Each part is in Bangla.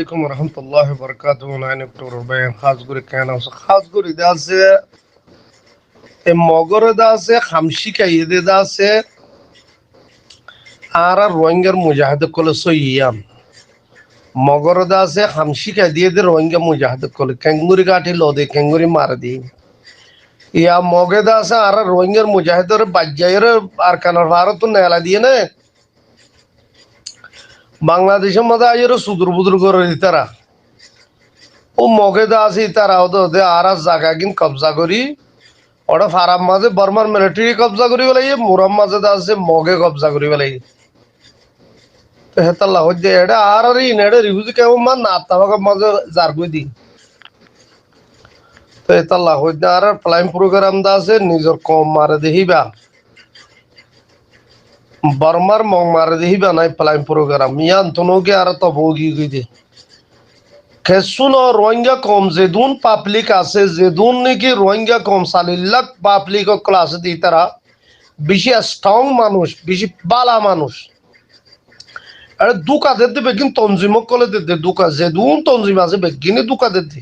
عليكم ورحمة الله وبركاته. أنا دكتور ربيع خاص قولي كان خاص قولي داسة الموجر داسة خمسة كيد داسة آرا روينجر مجاهد كل سويان موجر داسة خمسة كيد روينجر مجاهد كل كنغوري كاتي لودي كنغوري ماردي يا موجر داسة آرا روينجر مجاهد بجاير أركان الفارتون نيلا دينه বাংলাদেশের মধ্যে আইয়ের সুদূর বুদুর করে দিতারা ও মগে দা আছে তারা ওদের আর জায়গা কিন কবজা করি ওটা ফারাম মাঝে বর্মার মিলিটারি কবজা করি বলে মুরাম মাঝে দা আছে মগে কবজা করি বলে তো হেতাল্লা হচ্ছে এটা আর ইন এটা রিভিউ কেমন মান না তাবাকে মাঝে জারগুই দি তো হেতাল্লা হচ্ছে আর প্লাইম প্রোগ্রাম দা আছে নিজের কম মারে দেখিবা বর্মার মং মারে দেখিবা নাই প্লাইম প্রোগ্রাম ইয়ান তনকে আর তো ভোগি গই খেসুন রোহিঙ্গা কম যেদুন পাবলিক আছে যেদুন নাকি রোহিঙ্গা কম সালিল্লাক পাবলিক ক্লাস দি তারা বেশি স্ট্রং মানুষ বেশি বালা মানুষ আরে দুকা দিতে বেগিন তঞ্জিম কলে দিতে দুকা যেদুন তঞ্জিম আছে বেগিনে দুকা দিতে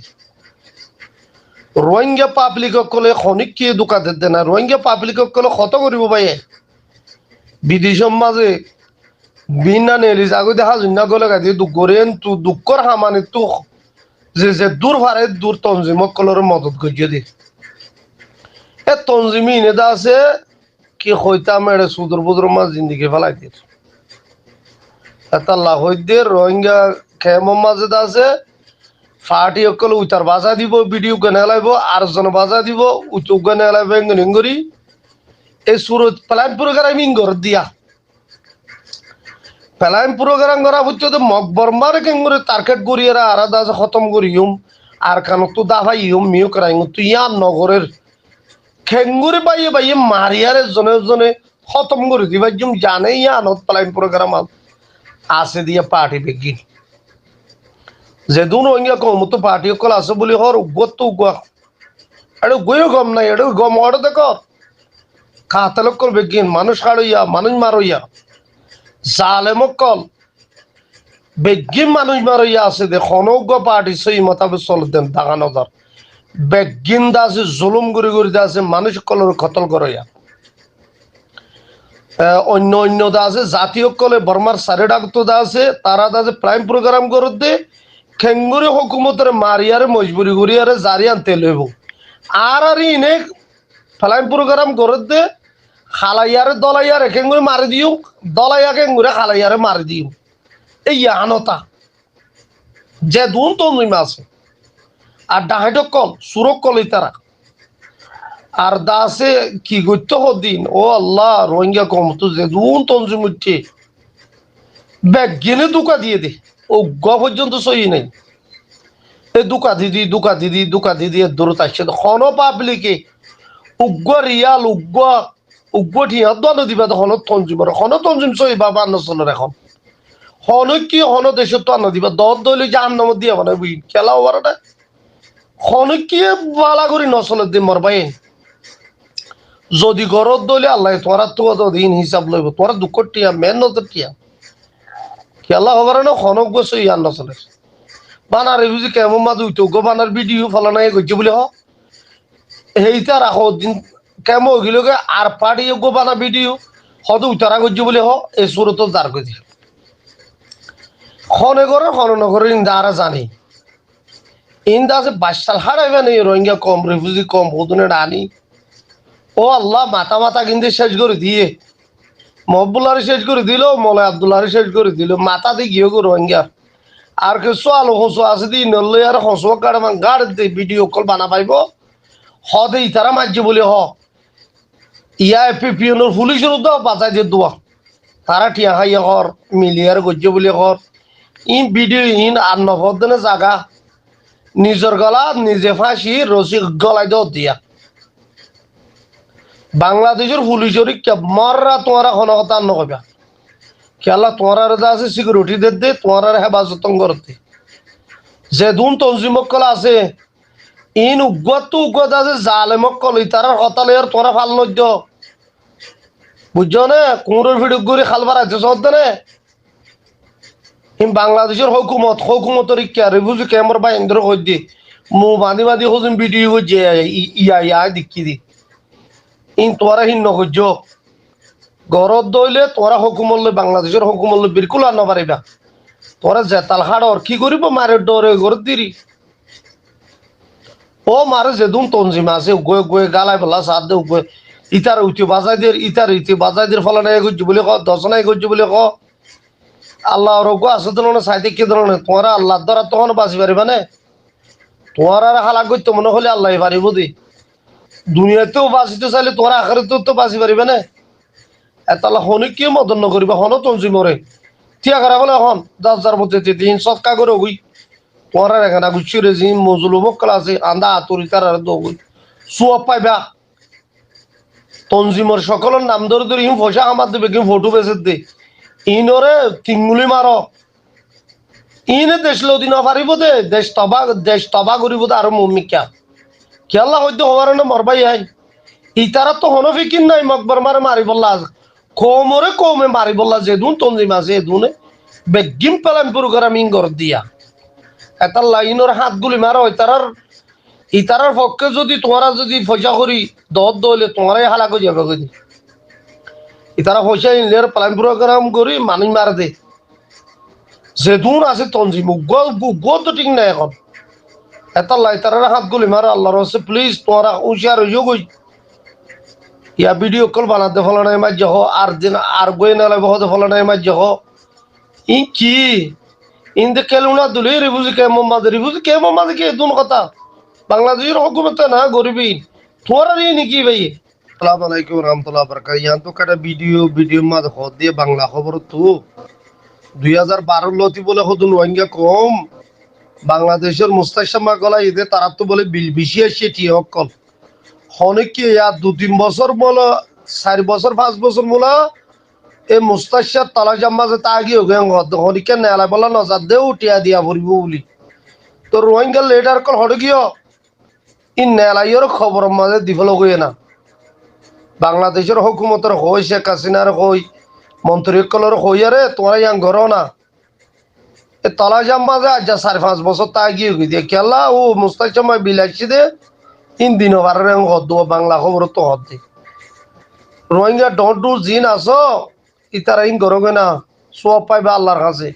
রোহিঙ্গা পাবলিক কলে খনিক কি দুকা দিতে না রোহিঙ্গা পাবলিক কলে কত করিব ভাই বিদেশের মাঝে বিনা নেলি জাগো দেখা জুন্না গলে গাদি দুগরেন তু দুঃখর হামানে তু যে দূর ভারে দূর তঞ্জিম কলর মদত করিয়ে দি এ তঞ্জিমি ইনে দা আছে কি হইতাম এড়ে সুদূর বুদুর মাছ জিন্দিগি ফেলাই দিয়ে এটা লাহইদে রোহিঙ্গা খেমর মাঝে দা আছে ফাটি অকল উতার বাজা দিব ভিডিও গানে লাইব আর জন বাজা দিব উচুক গানে লাইব এঙ্গরি এই সুরত প্লান প্রোগ্রাম ইঙ্গর দিয়া প্লান প্রোগ্রাম করা হচ্ছে তো মকবরমার কেঙ্গুরে টার্গেট করিয়ে আলাদা আছে খতম করিম আর কানো তো দাফাই ইম মিউ করাই তো ইয়ার নগরের খেঙ্গুরে বাইয়ে বাইয়ে মারিয়ারে জনে জনে খতম করে দিবা জুম জানে ইয়ানত প্লান প্রোগ্রাম আছে দিয়া পার্টি বেগিন যেদুন রোহিঙ্গা কম তো পার্টি অকল আছে বলি হর উগত তো উগ এটা গইও গম নাই এটা গম অর্ডার দেখো খাতালকল বেগিন মানুষ হাড়ইয়া মানুষ মারইয়া জালেমকল বেগিন মানুষ মারইয়া আছে দে খনজ্ঞ পার্টি সেই মোতাবেক চলতেন দাগা নজর বেগিন দা আছে জুলুম গুড়ি গুড়ি দা আছে মানুষ কলর কতল করইয়া অন্য অন্য দা আছে জাতীয় কলে বর্মার সারে ডাক্ত দা আছে তারা দা আছে প্রাইম প্রোগ্রাম করত দে খেঙ্গুরি হুকুমতের মারিয়ারে মজবুরি করিয়ারে জারি আনতে লইব আর ইনে প্রাইম প্রোগ্রাম করত দে খালাইয়ারে দলাইয়ারে খেঙ্গুরি মারি দিও দলাইয়া খেঙ্গুরে খালাইয়ারে মারি দিও এই আনতা যে দুন তঞ্জিম আছে আর ডাহাইটক কল সুরক কলই তারা আর দাসে কি করতে দিন ও আল্লাহ রোহিঙ্গা কম তো যে দুন তঞ্জিম উঠছে ব্যাগিনে দুকা দিয়ে দে ও গ পর্যন্ত সহি নেই এই দুকা দিদি দূরত আসছে খন পাবলিকে উগ্র রিয়াল উগ্র ঠিয়া দল দিবা হন তঞ্জিমর হন তঞ্জিম সহি বাবা নচলের এখন হন কি হন দেশত তো আন দিবা দর দইলে যে আন্নাম দিয়া মানে বুঝি খেলা হবার হন কি বালা করি নচলের দিন মর ভাই যদি ঘরত দইলে আল্লাহ তোরা তো দিন হিসাব লইব তোরা দুঃখ টিয়া মেন নজর টিয়া খেলা হবার না হনক বসে ইয়ার নচলে বানার বুঝি কেমন মাঝে উঠে গো বানার ভিডিও ফলানাই করছে বলে হ সেইটা রাখো দিন কেমন গেল আর পাড়ি গো বানা ভিডিও হদ উতারা করছে বলে হ এই সুরত দাঁড় করে দিয়ে খনে করে খননগরের ইন্দারা জানি ইন্দা আছে 22 সাল হারাইবে নেই রোহিঙ্গা কম রিফিউজি কম ভোদনে আনি ও আল্লাহ মাথা কিন্তু শেষ করে দিয়ে মহবুল্লারে শেষ করে দিল মলয় আবদুল্লাহরে শেষ করে দিল মাথা দিয়ে গিয়ে গো রোহিঙ্গা আর কিছু আলো হসো আছে দি নলে আর হসো গাড় মান গাড় দে ভিডিও কল বানা পাইব হদে ইতারা মাঝে বলে হ ইয়া পিপিএনর পুলিশের দাও বাজাই দিয়ে দোয়া তারা টিয়া খাইয়া কর মিলিয়ার গজ্য বলে কর ইন ভিডিও ইন আর নবদনে জাগা নিজের গলা নিজে ফাঁসি রসি গলায় দাও দিয়া বাংলাদেশের পুলিশের মররা তোমারা কোনো কথা নকবা খেলা তোমার আছে সিকিউরিটি দে তোমার হেফাজত করতে যে দুন তঞ্জিমকল আছে ইন উগ্গত আছে জালেমকল তার হতালে আর তোরা ফাল নদ্য বুঝছো না কুমড়োর ভিডিও করে খালবার আছে সদ্দনে ইন বাংলাদেশের হুকুমতের ইচ্ছা রিফিউজি ক্যাম্পর বা ইন্দ্র কই দি মু বাঁধি বাঁধি হজুন ভিডিও যে ইয়া ইয়া দেখি দি ইন তোরা হিন নগজ গরত দইলে তোরা হুকুমল্লে বাংলাদেশের হুকুমল্লে বিলকুল আন পারিবা তোরা জেতাল হাড়র কি করিব মারে ডরে গরত দিরি ও মারে যেদুন তঞ্জিম আছে গয়ে গয়ে গালায় বলা সাদ দে গয়ে ইতার উঠি বাজাইদের ইতার ইতি বাজাইদের ফলানে গজ্জু বলে ক দশনাই গজ্জু বলে ক আল্লাহ রোগ আছে ধরনের সাইতে কি ধরনের তোমরা আল্লাহ দ্বারা তখন বাঁচি পারিবা না তোমার আর হালাক করতে মনে হলে আল্লাহ পারিব দি দুনিয়াতেও বাঁচিতে চাইলে তোমরা আখেরাতেও তো বাঁচি পারিবে না এতালা হনে কি মদন নকরিবা হন তঞ্জি মরে থিয়া করা বলে হন 10,000 মধ্যে 3 সৎকা করে হই তোমরা এখানে গুছি রেজিম মজলু মক্কল আছে আন্দা আতুরি তার আর দগুই সুয়াব পাইবা তঞ্জিমর সকলের নাম ধরে ধরে ইম পয়সা আমার দেবে কি ফটো বেসে দে ইনরে তিঙ্গুলি মারো ইনে দেশ লদি না পারিব দে দেশ তবা করিব দে আর মমিকা খেলা হইতে হওয়ার না মরবাই আই ইতারা তো হন ফিকির নাই মকবর মারে মারি বললা কমরে কমে মারি বললা যেদুন তঞ্জিম আছে এদুনে বেগিম পেলাম প্রোগ্রাম ইঙ্গর দিয়া এটা লাইনের হাতগুলি মারো ইতারার পক্ষে যদি তোমরা যদি পয়সা করি দর দইলে তোমারাই হালা করে যাবে কদি ইতারা পয়সা ইনলের প্ল্যান প্রোগ্রাম করি মানুষ মার দে যেদুন আছে তঞ্জিম গুগল তো ঠিক নাই এখন এটা লাই তারার হাতগুলি মারো আল্লাহর হচ্ছে প্লিজ তোমরা হুঁশিয়ার হইও গই ইয়া ভিডিও কল বানাতে ফলানাই মাঝ যাহ আর দিন আর গই নালে বহতে ফলানাই মাঝ যাহ ই কি ইন্দে কেলুনা দুলি রিফিউজি কে মোহাম্মদ কে দুন কথা বাংলাদেশের হুকুমত না গরিবী তোমার আর নাকি ভাই আসসালামু আলাইকুম রহমতুল্লাহ বরকাত ইয়ান তো কাটা ভিডিও মাঝ হদ দিয়ে বাংলা খবর তো 2012 লতি বলে হদুন রোহিঙ্গা কম বাংলাদেশের মুস্তাশামা গলা ঈদে তারা তো বলে বিল বেশি আসছে টি অকল অনেকে আর 2-3 বছর বলো 4 বছর 5 বছর মোলা এই মুস্তাশার তালা জাম্মাজে তা গিয়ে হনিকে নেলা বলা নজার দে উঠিয়া দিয়া পড়িব বলি তো রোহিঙ্গা লেটার কল হটে গিয়ে ই নেলাইয়ের খবর মাঝে দিফল হয়ে না বাংলাদেশের হুকুমতের হই শেখ হাসিনার হই মন্ত্রীকলের হই আরে তোমরা ইয়াং ঘর না এ তলা জাম্মাজে আজ 4-5 বছর তা গিয়ে দিয়ে খেলা ও মুস্তাশামা বিলাসী দে 3 দিন হবার হদ বাংলা খবর তো হদ দে রোহিঙ্গা ডট ডু জিন আসো ইতারা ইন করবে না সব পাইবে আল্লাহর কাছে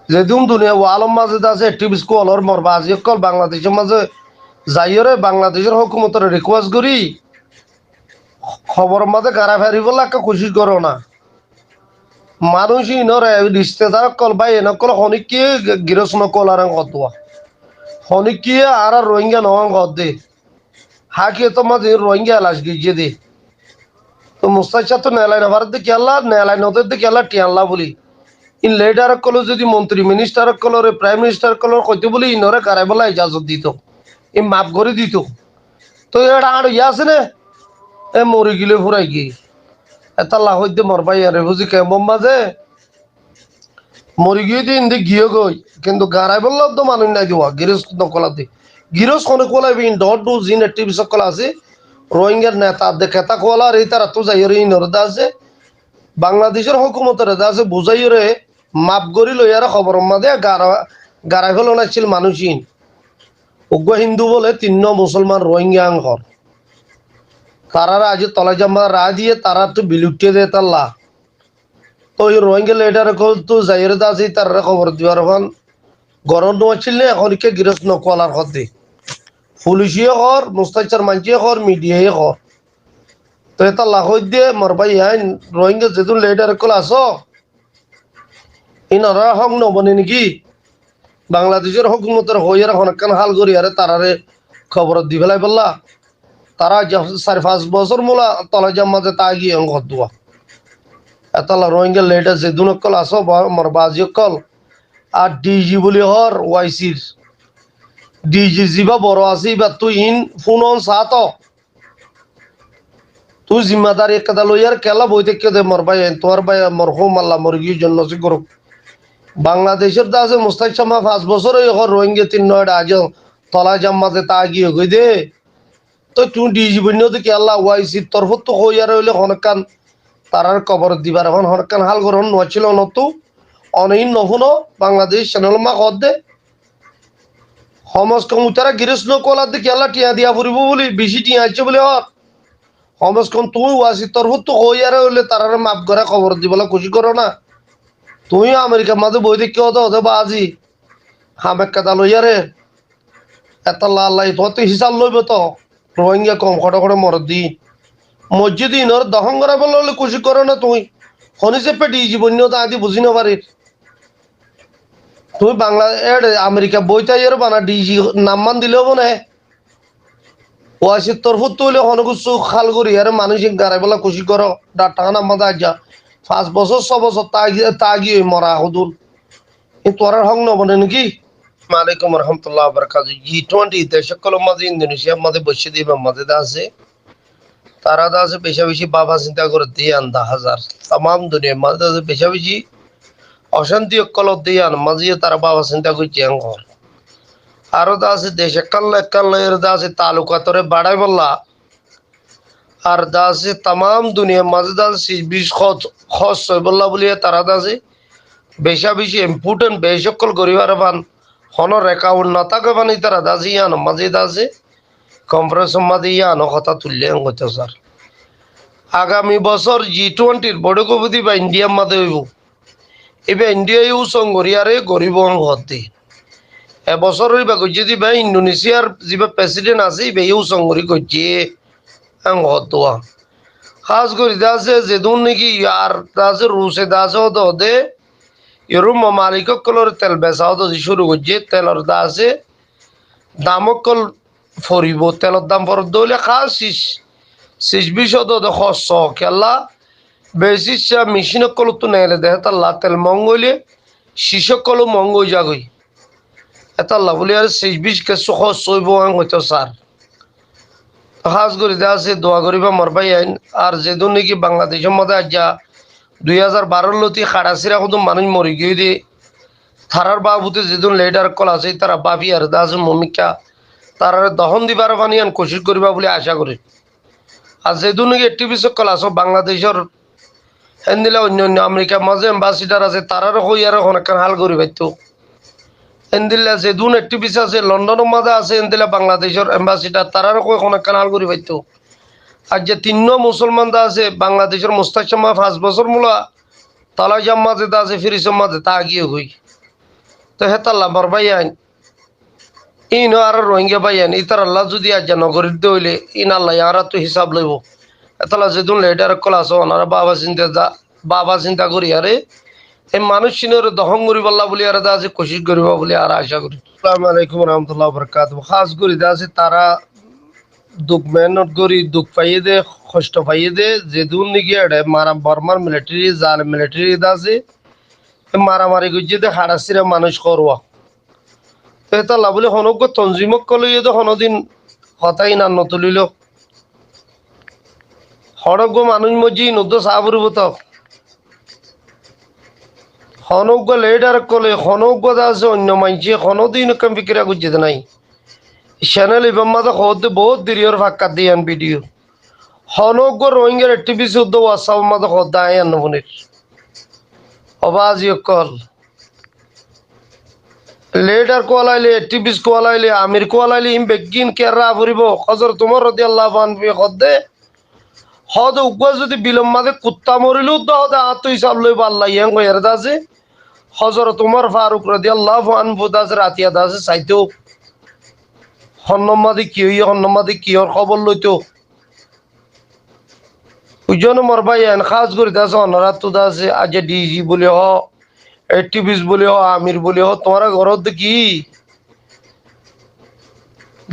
যেদিন দুনিয়া ও আলম মাঝে আছে টিভি স্কুলর মরবা আজি কল বাংলাদেশের মাঝে যাইরে বাংলাদেশের হুকুমতের রিকোয়েস্ট করি খবর মাঝে গাড়া ফেরিব লাগে খুশি করো না মানুষ ইনরে রিশ্তেদার কল ভাই এন কল হনিকে গিরস নকল আর কতোয়া হনিকে আর রোহিঙ্গা নহন গদ দে হাকে তো মাঝে রোহিঙ্গা লাশ গিয়ে দে তো মুস্তাশা তো নেলাই নভার দিকে আল্লাহ নেলাই নদের দিকে আল্লাহ টিয়াল্লাহ বলি ইন লেডার কল যদি মন্ত্রী মিনিস্টার কলরে প্রাইম মিনিস্টার কলর কইতে বলি ইনরে কারাই বলা ইজাজত দিত ই মাফ করে দিত তো এটা আর ইয়া আছে না এ মরি গিলে ফুরাই গিয়ে এটা লাহ হইতে মরবাই আরে বুঝি কেমন মাঝে মরি গিয়ে দিন দি গিয়ে গই কিন্তু গারাই বললাম তো মানুষ নাই দিওয়া গিরস নকলাতে গিরস খনে কলাবি ইন ডট ডু জিন টিভি সকল আছে রোহিঙ্গার নেতা দেখেতা কোলা রে তারা তো যাই রে ইনরদা আছে বাংলাদেশের হুকুমতের আছে বুঝাই রে মাপ গরি লইয়ার খবর মাঝে গারাই ফেলো নাছিল মানুষই উগ্র হিন্দু বলে 3 মুসলমান রোহিঙ্গা আঙ্কর তারা আজ তলা জাম্মা রা দিয়ে তারা তো বিলুটিয়ে দেয় তাল্লা তো ওই রোহিঙ্গা লেটার তো যাই রে আছে তার খবর দিবার এখন গরম নোয়াছিল না এখন কে গিরস নকলার হতে পুলিশে কর মুস্তাচার মানছে কর মিডিয়ায় কর তো এটা লাখ দিয়ে মরবাই আইন রোহিঙ্গা যেহেতু লেটার কল আসো ইনরা হক নবনে নাকি বাংলাদেশের হুকুমতের হইয়ার হনকান হাল করি আরে তারারে খবর দি ফেলাই বললা তারা 4-5 বছর মোলা তলা জাম্মাতে তা গিয়ে অঙ্ক দোয়া এতলা রোহিঙ্গা লেটার যেদুন কল আসো মরবাজি কল আর ডিজি বলি হর ওয়াইসির ডিজি জিবা বড় আছি বা তুই ইন ফোন সাত তুই জিম্মাদারি একটা লইয়ার কেলা বই থেকে দে মরবাই তোমার ভাই মরহুম আল্লাহ মরগির জন্য সে করুক বাংলাদেশের দা আছে মুস্তাশামা 5 বছর এখন রোহিঙ্গা 3 আজ তলা জাম্মাতে তা গিয়ে কই দে তো তুই ডিজি বন্য দেখি আল্লাহ ওয়াইসির তরফ তো হইয়ার হইলে হনকান তারার কবর দিবার এখন হনকান হাল গ্রহণ নছিল নতু অনেক নহুনো বাংলাদেশ চ্যানেল মা কর দে সমাজ কম তারা গিরেস নকলার দিকে আল্লাহ টিয়া দিয়া ফুরিব বলি বেশি টিয়া আছে বলে হর সমাজ কম তুমি ওয়াসি তরফ তো হই আর হইলে তারা মাপ করে খবর দিবলা খুশি করো না তুমি আমেরিকার মাঝে বই দেখি হতো হতে বা আজি হামেক কাদা লইয়ারে এত লাল লাই তো হিসাব লইব তো রোহিঙ্গা কম খড়ে খড়ে মরদ দি মসজিদ ইনর দহন করা বললে খুশি করো না তুমি খনিজে পেটি জীবন তা আদি বুঝি না পারির তুমি বাংলা আমেরিকা বইটা ইয়ার বানা ডিজি নামমান দিলেও না ওয়াসির তরফ তুলে হনগুচ্ছু খাল করি আর মানুষিক গাড়াই বলা খুশি করো টাকা নাম্মা যা 5 বছর 6 বছর তা গিয়ে মরা হদুল তোর হং নবনে নাকি ওয়ালাইকুম রহমতুল্লাহ বরকাত G20 দেশকল মাঝে ইন্দোনেশিয়ার মাঝে বসে দিবে মাঝে আছে তারা দা আছে বেশি বেশি বাবা চিন্তা করে দিয়ে আন্দা হাজার তাম দুনিয়া মাঝে আছে বেশি বেশি অশান্তি অকল দিয়ে আন মাঝে তারা বাবা চিন্তা করছে ঘর আরো দা আছে দেশ একাল এর দা আছে তালুকাতরে বাড়াই বললা আর দা আছে তাম দুনিয়া মাঝে দা আছে 20 খস বললা বলিয়া তারা দা আছে বেশা বেশি ইম্পর্টেন্ট বেশকল গরিবার বান হনর একাউন্ট না থাকে বানি তারা দা আছে ইয়ান মাঝে দা আছে কনফারেন্স মাঝে ইয়ান কথা তুললে হইতো স্যার আগামী বছর G20 বড় কবদি বা ইন্ডিয়ার মাঝে হইব এবার ইন্ডিয়া ইউ সঙ্গরিয়ারে গরিব হতে এবছর হইবা যদি ভাই ইন্দোনেশিয়ার যে প্রেসিডেন্ট আছে ইউ সঙ্গরি করছে হতোয়া খাস করে দাসে যেদুন নাকি আর দাসে রুসে দাসে হতে হতে ইউরোপ মালিক কলর তেল বেচা হতো শুরু করছে তেলর দাসে দামকল ফরিব তেলর দাম ফরত দইলে খাস 20 হতো খরচ খেলা বেশি মেশিন কল তো নেলে দেখ তাল্লা তেল মঙ্গলে শিশকল মঙ্গ যাগই এতাল্লা বলি আর 20 কেসো খরচ হইব হইতো স্যার খাস করে দেওয়া আছে দোয়া করিবা মরবাই আইন আর যেদিন নাকি বাংলাদেশের মধ্যে আজ 2012 লতি খাড়াছিরা কত মানুষ মরি গিয়ে দিয়ে থারার বাবুতে যেদিন লেডার কল আছে তারা বাপি আর দা আছে মমিকা তারা দহন দিবার বানিয়ান কোশিশ করিবা বলে আশা করি আর যেদিন নাকি টিভি কল আছো বাংলাদেশের হেন্দিলা অন্য আমেরিকার মাঝে এম্বাসিডার আছে তারারও হই আর অনেক হাল করি পাইতো এন্দিল্লা যেদিন টিভিস আছে লন্ডনের মাঝে আছে এন্দিলা বাংলাদেশের এম্বাসিডার তারারও অনেক হাল করি পাইতো আর যে 3 মুসলমান দা আছে বাংলাদেশের মুস্তাকসমা 5 বছর মূলা তালাজাম মাঝে দা আছে ফিরিসম মাঝে তা গিয়ে হই তো হেতাল্লা মর ভাই আইন ইন আর রোহিঙ্গা ভাই আইন ইতার আল্লাহ যদি আজ নগরীর দইলে ইন আল্লাহ আর তো হিসাব লইব এতলা যেদিন লেটার কল আছো ওনারা বাবা চিন্তা করি আরে এই মানুষ চিনের দহন করি বললা বলি আর দা আছে কোশিশ করিব বলে আর আশা করি আসসালামু আলাইকুম রহমতুল্লাহ বরকাত খাস করি দা আছে তারা দুঃখ মেহনত করি দুঃখ পাইয়ে দে কষ্ট পাইয়ে দে যেদিন নাকি এড়ে মারা বর্মার মিলিটারি জাল মিলিটারি আছে মারামারি করছে দে হারাসিরা মানুষ করওয়া এটা লাভলে হনক তঞ্জিমক কলে তো হনদিন হতাই না নতুলিল হরক মানুষ মজি নদ্য সাবরব তো হনক লেডার কলে হনক আছে অন্য মানছে হনদিন কাম বিক্রিয়া করছে নাই চ্যানেল ইবাম মাঝে হতে বহুত দেরিয়র ফাঁকা দিয়ান ভিডিও হনক রোহিঙ্গার টিভি শুদ্ধ ওয়াসাব মাঝে হদ্দা আয়ান নবনির অবাজি কল লেডার কোয়ালাইলে টিভিস কোয়ালাইলে আমির কোয়ালাইলে ইম বেগিন কেরা ফুরিব হজর তোমার রাদিয়াল্লাহু আনহু হদে হদ উগ্র যদি বিলম মাঝে কুত্তা মরিলেও তো হদে আত্ম হিসাব লইব আল্লাহ ইয়াং কইরা দাসে হজর তোমার ফারুক রাদিয়াল্লাহু আনহু দাসে রাতিয়া দাসে চাইতো হন্নমাদি কি হই হন্নমাদি কি ওর খবর লইতো ওইজন মর ভাই এন খাস করে দাসে অনারাত তো দাসে আজ ডিজি বলে হ টিভিস বলে হ আমির বলে হ তোমার ঘরত কি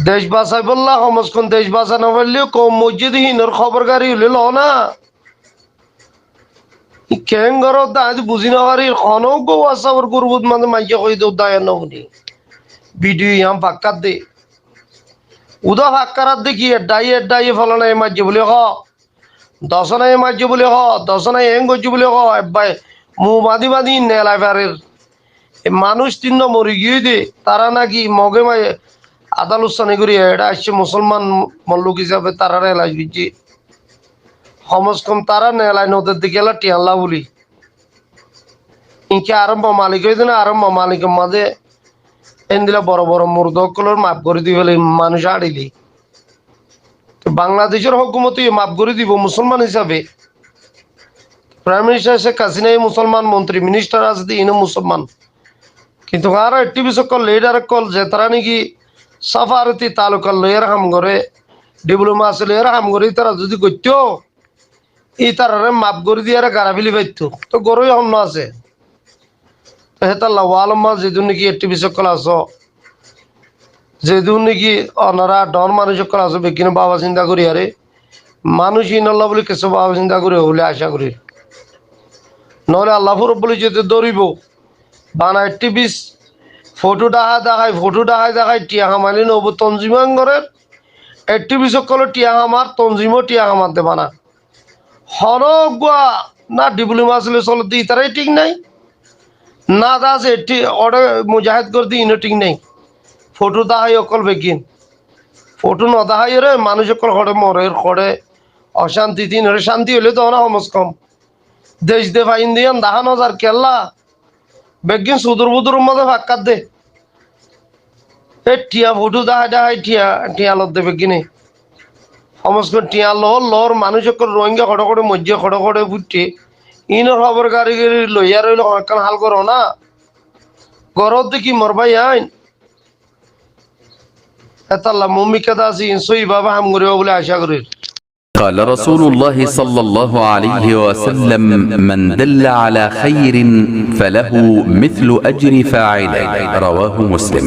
দেশ বাঁচাই বললা সমস্ত দেশ বাঁচা না পারলেও কম মসজিদ হিনর খবর গাড়ি হলে ল না কেন ঘরত আজ বুঝি না পারি অনক ওয়াসাবর করবুত মানে মাইকে কই দেও দায় নবনি ভিডিও ইয়াম ফাক্কাত দে উদা ফাক্কারাত দেখি এডাই ফলনা এ মাঝে বলে হ দশনা এ মাঝে বলে হ দশনা এং গজি বলে হ এবাই মু বাঁধি বাঁধি নেলাই পারের মানুষ 3 মরি গিয়ে দে তারা নাকি মগে মায়ে আদালত সানি করি এটা আসছে মুসলমান মল্লুক হিসাবে তারা এলাই দিচ্ছে সমস কম তারা নেলাই নদের দিকে এলা টিয়াল্লা বলি ইনকে আরম্ভ মালিক হইতে না আরম্ভ মালিকের মাঝে এন দিলে বড় বড় মুর্দকলর মাপ করে দিবে মানুষ আড়িলি বাংলাদেশের হুকুমত মাপ করে দিব মুসলমান হিসাবে প্রাইম মিনিস্টার শেখ হাসিনা মুসলমান মন্ত্রী মিনিস্টার আছে ইনো মুসলমান কিন্তু আর টিভি সকল লিডার কল যে তারা নাকি সাফারতি তালুকার লইয়ার হাম করে ডিপ্লোমাসি লইয়ার হাম করে তারা যদি করতো এই তারারে মাপ করে দিয়ে গাড়া ফেলি পাইতো তো গরুই হন্য আছে তো হেতাল্লা ওয়ালম্মা যেদিন নাকি টিভি সকল আস যেদিন নাকি অনারা ডন মানুষ সকল আস বেকিনে বাবা চিন্তা করি আরে মানুষ ইনাল্লাহ বলে কিছু বাবা চিন্তা করি বলে আশা করি নহলে আল্লাহ রব্বুল যেতে দৌড়িব বানায় টিভি ফটো দেখায় টিয়া হামালি নব তঞ্জিমাঙ্গরের টিভি সকল টিয়া হামার তঞ্জিমও টিয়া হামার দে বানা হরগুয়া না ডিপ্লোমাসি চল দি তারাই ঠিক নাই না দা আছে অর্ডার মুজাহিদ করে দি ইনো ঠিক নাই ফটো দেখাই অকল বেগিন ফটো ন দেখাই রে মানুষ অকল হরে মরে হরে অশান্তি তিন হরে শান্তি হলে তো না সমস কম দেশ দে ফাইন দিয়ান দাহান হাজার কেল্লা বেগিন সুদূর বুদুর মধ্যে ফাক্কাত দে এ টিয়া ফটো দেখাই টিয়া লত দে বেগিনে সমস্ত টিয়া লর মানুষ রোহিঙ্গা খড়ে মজ্জে খড়ে ফুটে ইনোর খবর গাড়ি লইয়া রইল অনেকক্ষণ হাল করো না গরত দেখি মরবাই আইন এতাল্লা মম্মিকা দাসি সই বাবা হাম করে বলে আশা করি قال رسول الله صلى الله عليه وسلم من دل على خير فله مثل أجر فاعله رواه مسلم